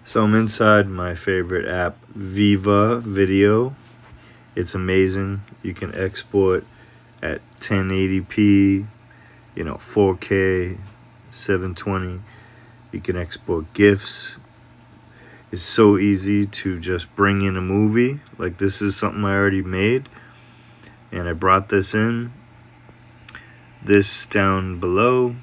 So I'm inside my favorite app, Viva Video. It's amazing. You can export at 1080p, 4K, 720. You can export GIFs. It's so easy to just bring in a movie. Like, this is something I already made, and I brought this in. This down below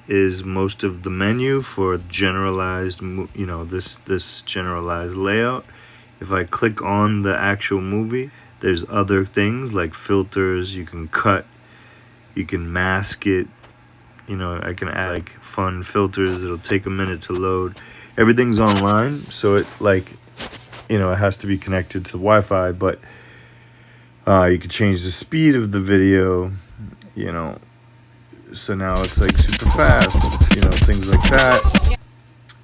is most of the menu for generalized, this generalized layout. If I click on the actual movie, there's other things like filters. You can cut, you can mask it. I can add like fun filters. It'll take a minute to load. Everything's online, so it has to be connected to Wi-Fi, but you can change the speed of the video, so now it's like super fast, things like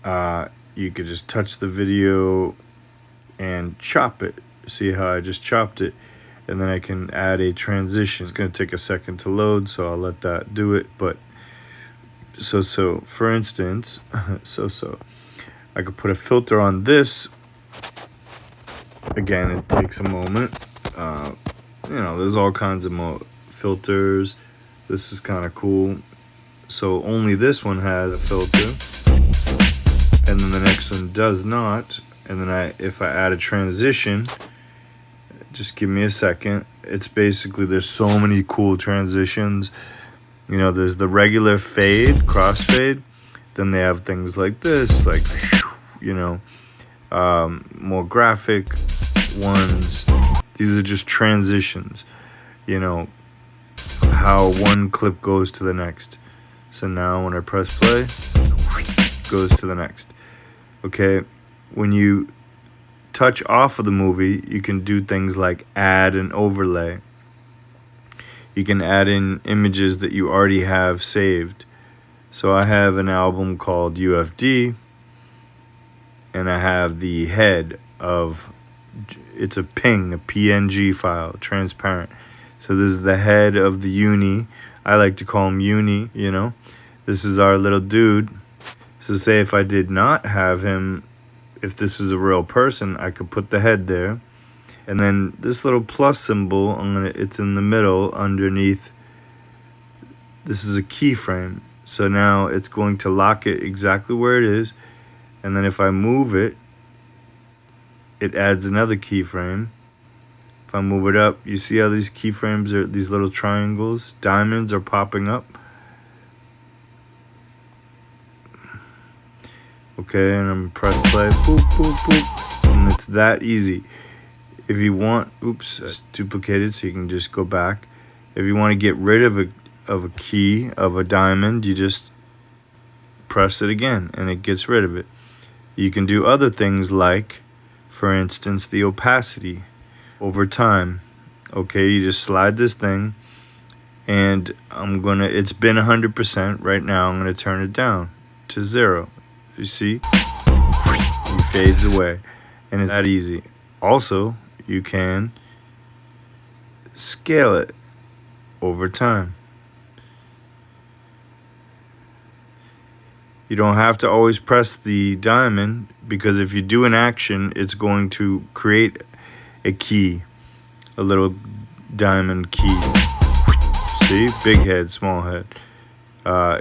that. You could just touch the video and chop it. See how I just chopped it? And then I can add a transition. It's going to take a second to load, so I'll let that do it. But so for instance, I could put a filter on this. Again, it takes a moment. There's all kinds of filters. This is kind of cool. So only this one has a filter, and then the next one does not. And then if I add a transition, just give me a second. It's basically, there's so many cool transitions. There's the regular fade, crossfade. Then they have things like this, like, more graphic ones. These are just transitions, how one clip goes to the next. So now when I press play, it goes to the next. Okay, when you touch off of the movie, you can do things like add an overlay. You can add in images that you already have saved. So I have an album called UFD, and I have the head of, it's a PNG file, transparent. So this is the head of the uni. I like to call him Uni, This is our little dude. So say if I did not have him, if this was a real person, I could put the head there. And then this little plus symbol, it's in the middle underneath. This is a keyframe. So now it's going to lock it exactly where it is. And then if I move it, it adds another keyframe. If I move it up, you see how these keyframes are, these little triangles, diamonds are popping up. Okay, and I'm press play, boop, boop, boop. And it's that easy. If you want, it's duplicated, so you can just go back. If you want to get rid of a key, of a diamond, you just press it again and it gets rid of it. You can do other things like, for instance, the opacity over time. Okay, you just slide this thing, and it's been 100%. Right now I'm gonna turn it down to 0. You see, it fades away, and it's that easy. Also, you can scale it over time. You don't have to always press the diamond, because if you do an action, it's going to create a key, a little diamond key. See, big head, small head.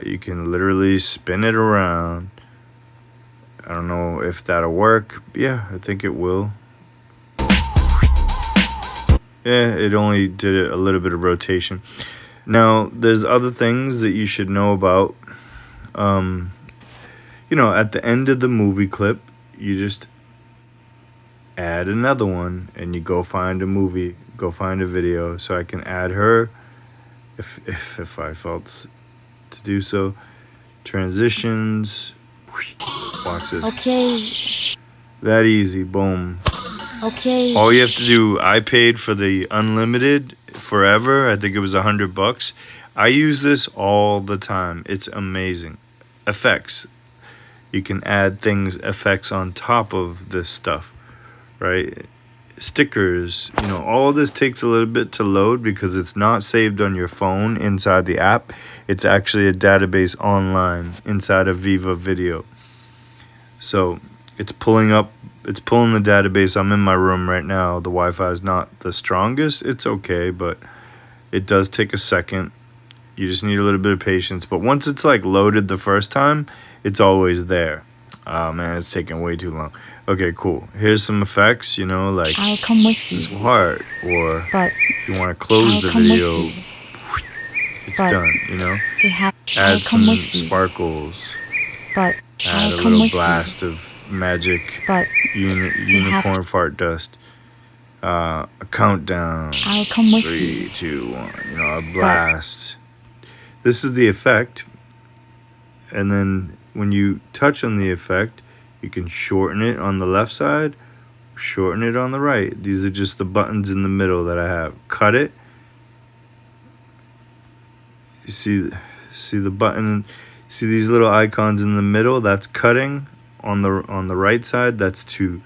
You can literally spin it around. I don't know if that'll work. Yeah, I think it will. Yeah, it only did a little bit of rotation. Now, there's other things that you should know about. At the end of the movie clip, you just add another one, and you go find a movie, go find a video. So I can add her if I felt to do so. Transitions. Watch this. Okay. That easy. Boom. Okay. All you have to do, I paid for the unlimited forever. I think it was $100. I use this all the time. It's amazing. Effects. You can add effects on top of this stuff, right? Stickers, all of this takes a little bit to load because it's not saved on your phone inside the app. It's actually a database online inside of Viva Video. So it's pulling the database. I'm in my room right now. The Wi-Fi is not the strongest. It's okay, but it does take a second. You just need a little bit of patience. But once it's like loaded the first time, it's always there. Oh man, it's taking way too long. Okay, cool. Here's some effects, you know, like I'll come with you. this heart, or But if you want to close I'll the come with video, you. it's But done, you know. We have. Add I'll come some with you. sparkles. But Add I'll a come little with blast you. of magic But unicorn fart dust. A countdown. I'll come with 3, you. 2, 1. You know, a blast. This is the effect. And then when you touch on the effect, you can shorten it on the left side, shorten it on the right. These are just the buttons in the middle that I have. Cut it. You see the button, see these little icons in the middle? That's cutting. On the right side, that's to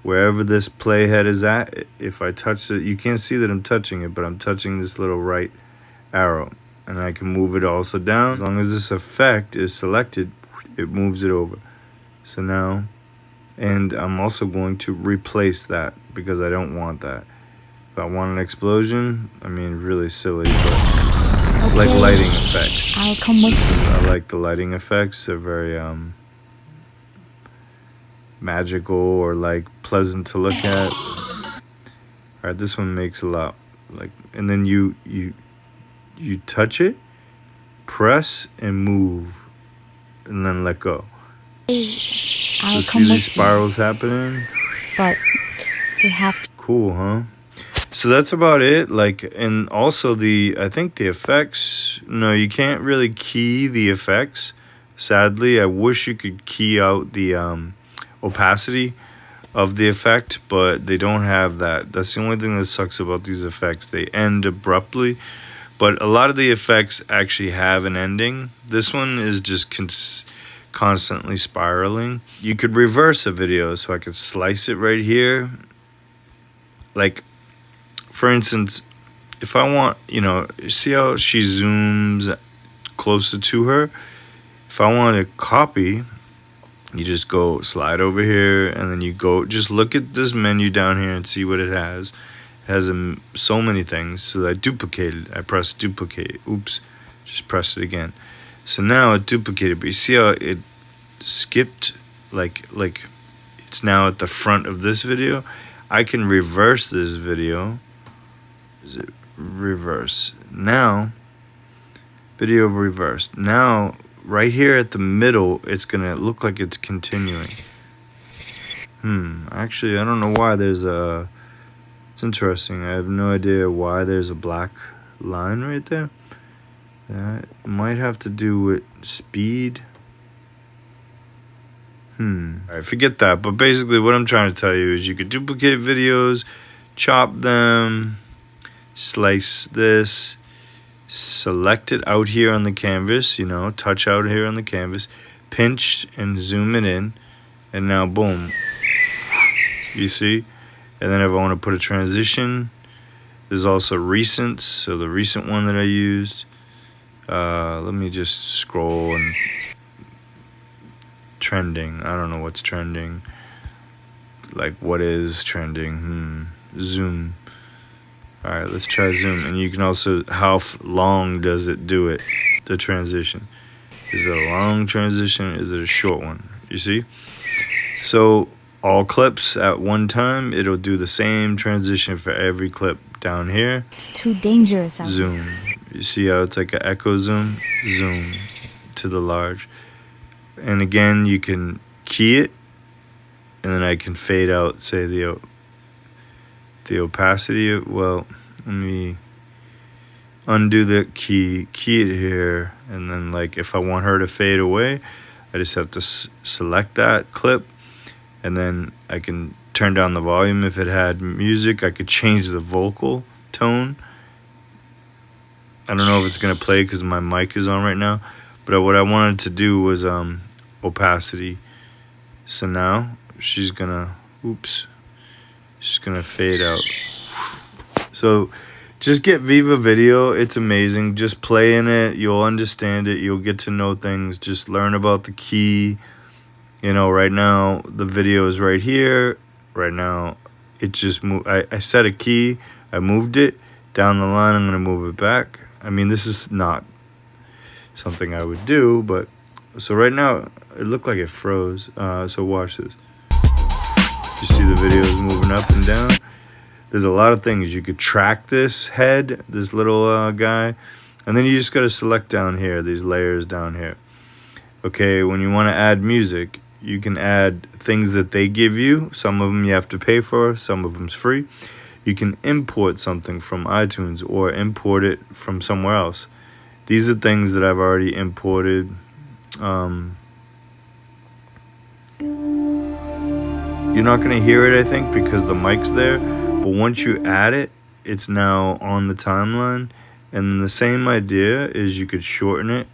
wherever this playhead is at. If I touch it, you can't see that I'm touching it, but I'm touching this little right arrow. And I can move it also down. As long as this effect is selected, it moves it over. So now, and I'm also going to replace that because I don't want that. If I want an explosion, I mean, really silly, but I like lighting effects. I'll come with you. I like the lighting effects. They're very magical or like pleasant to look at. All right, this one makes a lot like, and then you touch it, press and move, and then let go. I'll So come see with these spirals happening? But we have to. Cool, huh? So that's about it. Like, and also I think the effects, no, you can't really key the effects. Sadly, I wish you could key out the opacity of the effect, but they don't have that. That's the only thing that sucks about these effects. They end abruptly, but a lot of the effects actually have an ending. This one is just constantly spiraling. You could reverse a video, so I could slice it right here. Like, for instance, if I want, you know, see how she zooms closer to her? If I want to copy, you just go slide over here, and then you go, just look at this menu down here and see what it has. It has so many things. So I duplicated. I pressed duplicate. Oops, just press it again. So now it duplicated, but you see how it skipped, like it's now at the front of this video. I can reverse this video. Is it reverse? Now, video reversed. Now, right here at the middle, it's gonna look like it's continuing. Actually, I don't know why there's a, it's interesting. I have no idea why there's a black line right there. That might have to do with speed. Alright, forget that. But basically what I'm trying to tell you is you could duplicate videos, chop them, slice this, select it out here on the canvas, you know, touch out here on the canvas, pinch and zoom it in, and now boom. You see? And then if I want to put a transition, there's also recents, so the recent one that I used. Let me just scroll and trending. I don't know what's trending. Like, what is trending? Zoom. All right, let's try zoom. And you can also, how long does it do it, the transition? Is it a long transition? Is it a short one? You see? So all clips at one time, it'll do the same transition for every clip down here. It's too dangerous. Zoom. You see how it's like an echo zoom? Zoom to the large. And again, you can key it, and then I can fade out, say, the opacity. Well, let me undo the key it here, and then, like, if I want her to fade away, I just have to select that clip, and then I can turn down the volume. If it had music, I could change the vocal tone. I don't know if it's gonna play because my mic is on right now, but what I wanted to do was opacity. So now she's gonna fade out. So just get Viva Video. It's amazing. Just play in it. You'll understand it. You'll get to know things. Just learn about the key. You know, right now the video is right here. Right now it just moved. I set a key, I moved it. Down the line I'm gonna move it back. I mean, this is not something I would do, but so right now it looked like it froze. So watch this. You see the videos moving up and down. There's a lot of things. You could track this head, this little guy, and then you just got to select down here, these layers down here. Okay, when you want to add music, you can add things that they give you. Some of them you have to pay for, some of them's free. You can import something from iTunes or import it from somewhere else. These are things that I've already imported. You're not going to hear it, I think, because the mic's there. But once you add it, it's now on the timeline. And then the same idea is you could shorten it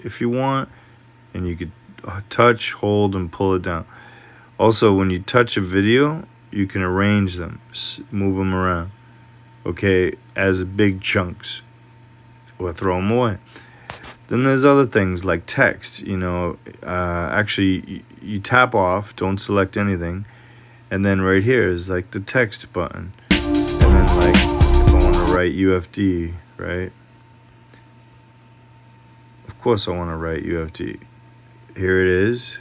if you want. And you could touch, hold, and pull it down. Also, when you touch a video, you can arrange them, move them around, okay, as big chunks, or throw them away. Then there's other things like text. You know, actually, you tap off, don't select anything. And then right here is like the text button. And then like if I want to write UFD, right? Of course I want to write UFD. Here it is.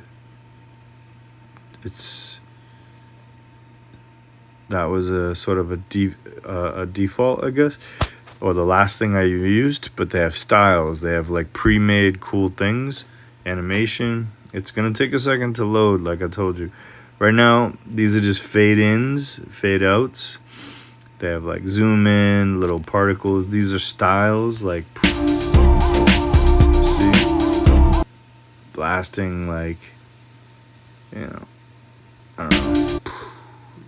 That was a sort of a default, I guess, or the last thing I used. But they have styles. They have like pre-made cool things, animation. It's gonna take a second to load, like I told you. Right now, these are just fade ins, fade outs. They have like zoom in, little particles. These are styles, like, see? Blasting, like, you know, I don't know.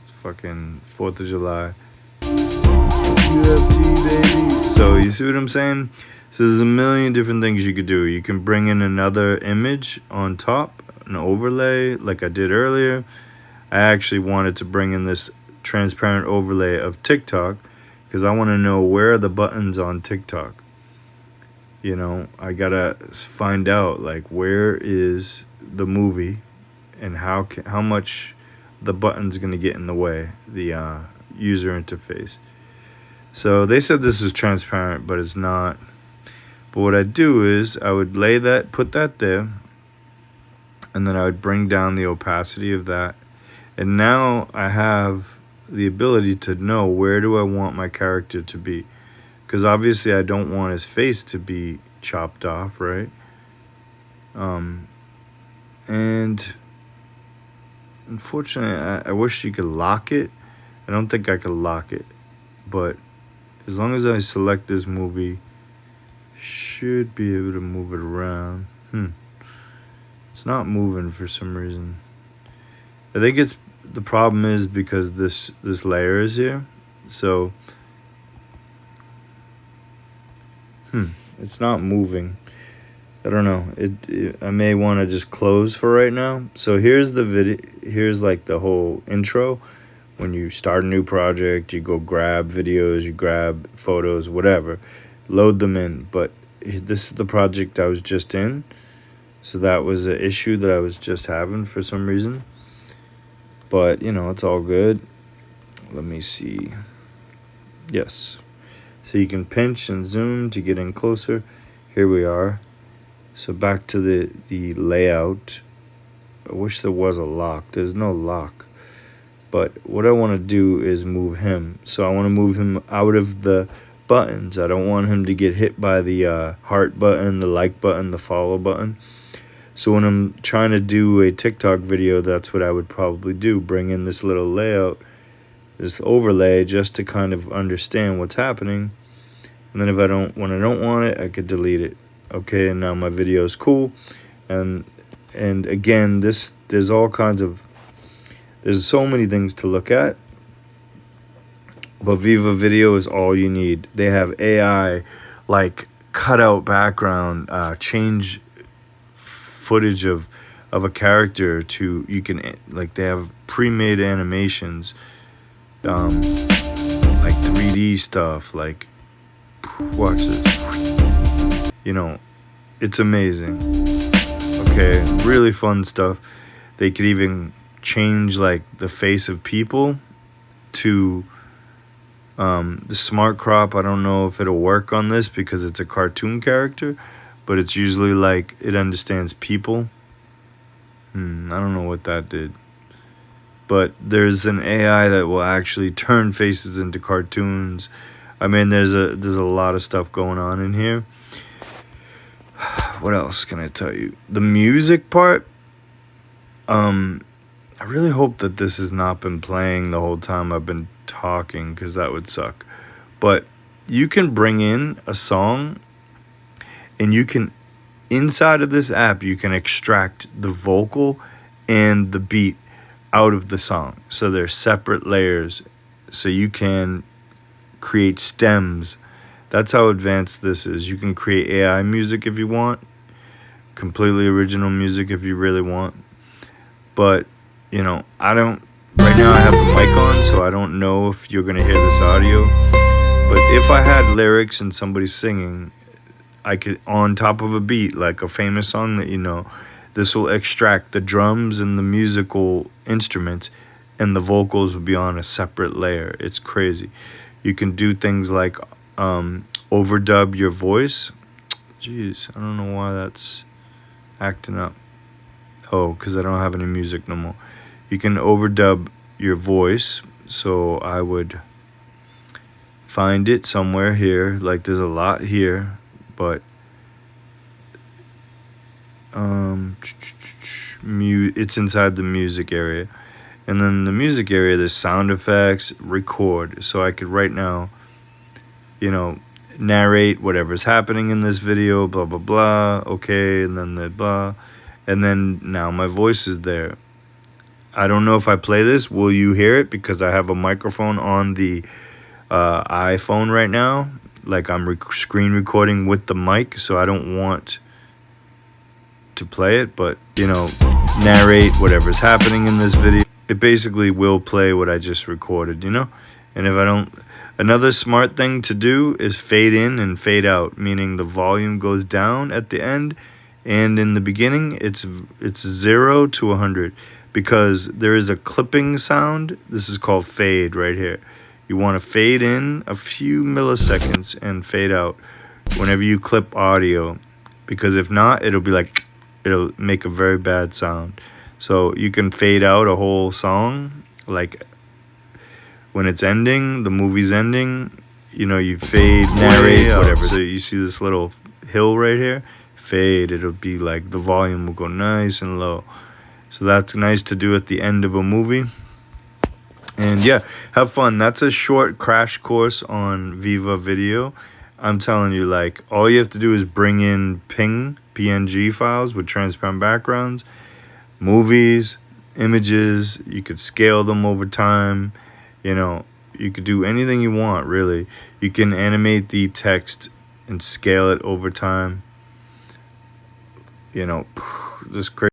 It's fucking 4th of July. UFD, baby. So, you see what I'm saying? So, there's a million different things you could do. You can bring in another image on top, an overlay like I did earlier. I actually wanted to bring in this transparent overlay of TikTok because I want to know where are the buttons on TikTok. You know, I gotta find out like where is the movie and how much the button's gonna get in the way, the user interface. So they said this was transparent, but it's not. But what I'd do is I would put that there, and then I would bring down the opacity of that. And now I have the ability to know where do I want my character to be. Because obviously I don't want his face to be chopped off, right? And unfortunately, I wish you could lock it. I don't think I could lock it. But as long as I select this movie, should be able to move it around. It's not moving for some reason. I think the problem is because this layer is here. So it's not moving. I don't know. I may want to just close for right now. So here's the video. Here's like the whole intro. When you start a new project, you go grab videos, you grab photos, whatever, load them in. But this is the project I was just in. So that was an issue that I was just having for some reason. But, you know, it's all good. Let me see. Yes. So you can pinch and zoom to get in closer. Here we are. So back to the layout. I wish there was a lock. There's no lock. But what I want to do is move him. So I want to move him out of the buttons. I don't want him to get hit by the heart button, the like button, the follow button. So when I'm trying to do a TikTok video, that's what I would probably do. Bring in this little layout, this overlay, just to kind of understand what's happening. And then when I don't want it, I could delete it. Okay, and now my video is cool. And again, there's so many things to look at. But Viva Video is all you need. They have AI, like cutout background, change footage of a character to, you can, like, they have pre-made animations, like 3D stuff, like, watch this, you know, it's amazing. Okay, really fun stuff. They could even change like the face of people to the smart crop. I don't know if it'll work on this because it's a cartoon character, but it's usually like it understands people. I don't know what that did. But there's an AI that will actually turn faces into cartoons. I mean, there's a lot of stuff going on in here. What else can I tell you? The music part, I really hope that this has not been playing the whole time I've been talking, because that would suck. But you can bring in a song, and you can, inside of this app, you can extract the vocal and the beat out of the song. So they're separate layers. So you can create stems. That's how advanced this is. You can create AI music if you want, completely original music if you really want. But, you know, I don't, right now I have the mic on, so I don't know if you're going to hear this audio. But if I had lyrics and somebody singing, I could, on top of a beat, like a famous song that you know, this will extract the drums and the musical instruments, and the vocals will be on a separate layer. It's crazy. You can do things like overdub your voice. Jeez, I don't know why that's acting up. Oh, because I don't have any music no more. You can overdub your voice. So I would find it somewhere here. Like there's a lot here, but it's inside the music area. And then the music area, there's sound effects, record. So I could right now, you know, narrate whatever's happening in this video, blah, blah, blah. Okay, and then the blah. And then now my voice is there. I don't know if I play this, will you hear it? Because I have a microphone on the iPhone right now. Like I'm screen recording with the mic, so I don't want to play it. But, you know, narrate whatever's happening in this video. It basically will play what I just recorded, you know? And if I don't... Another smart thing to do is fade in and fade out, meaning the volume goes down at the end, and in the beginning it's 0 to 100, because there is a clipping sound. This is called fade right here. You want to fade in a few milliseconds and fade out whenever you clip audio, because if not, it'll be like, it'll make a very bad sound. So you can fade out a whole song, like when it's ending, the movie's ending, you know, you fade, narrate, whatever. So you see this little hill right here, fade, it'll be like the volume will go nice and low. So that's nice to do at the end of a movie. And yeah, have fun. That's a short crash course on Viva Video. I'm telling you, like, all you have to do is bring in PNG files with transparent backgrounds, movies, images. You could scale them over time. You know, you could do anything you want, really. You can animate the text and scale it over time. You know, this crazy.